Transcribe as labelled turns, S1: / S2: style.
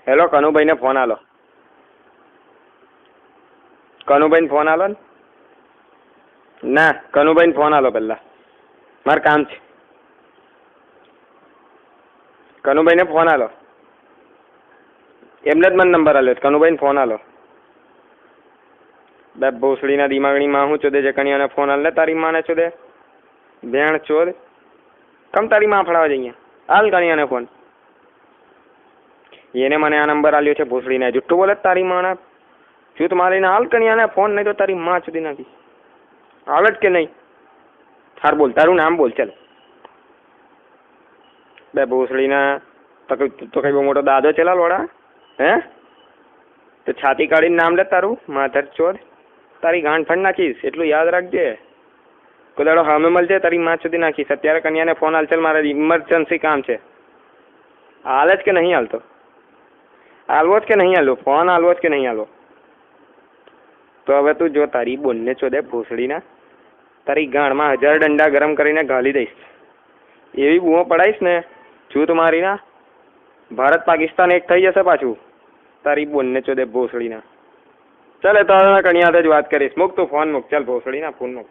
S1: Hello, કનુભાઈને phone આલો. કનુભાઈને phone આલો ને. ના, કનુભાઈને ફોન આલો પહેલાં, મારે કામ છે. કનુભાઈને ફોન આલો. એમને જ મને નંબર આલ્યો. કનુભાઈને ફોન આલો. બે ભોસડીના દિમાગની માં હું ચોદે જકણીયાને ફોન આલે તારી માને ચોદે ભેણ ચોદ. કમ તારી માં ફળાવા જઈએ હાલ કણીયાને ફોન. એને મને આ નંબર આલ્યો છે ભોસડીને. જુઠ્ઠું બોલે તારી માને જૂત મારીને હાલ કણીયાને ફોન, નહીં તો તારી માં સુધી નાખી. હાલ જ કે નહીં? હાર બોલ, તારું નામ બોલ. ચાલ બે ભોસડીના તો કઈ બહુ મોટો દાદો ચેલા લોડા હે? તો છાતી કાઢીને નામ લે તારું માધર ચોદ. તારી ગાંઠ ફંડ નાખીશ એટલું યાદ રાખજે. કોઈ દાડો હામે મળજે તારી માં સુધી નાખીશ. અત્યારે કન્યાને ફોન હાલ. ચાલ, મારે ઇમરજન્સી કામ છે. હાલ જ કે નહીં હાલતો? હાલવો જ કે નહીં હાલવો? ફોન હાલવો જ કે નહીં હાલવો? તો હવે તું જો તારી બોનને ચોદે ભોસડીના તારી ગાંઠમાં 1000 ડંડા ગરમ કરીને ગાલી દઈશ. એવી બૂમો પડાઈશ ને જૂત મારીના ભારત પાકિસ્તાન એક થઈ જશે પાછું. તારી બોનને ચોદે ભોસડીના. ચાલ, એ તો કણિયા જ વાત કરીશ. મૂક તું ફોન મૂક. ચાલ ભોસડીના ફોન મૂક.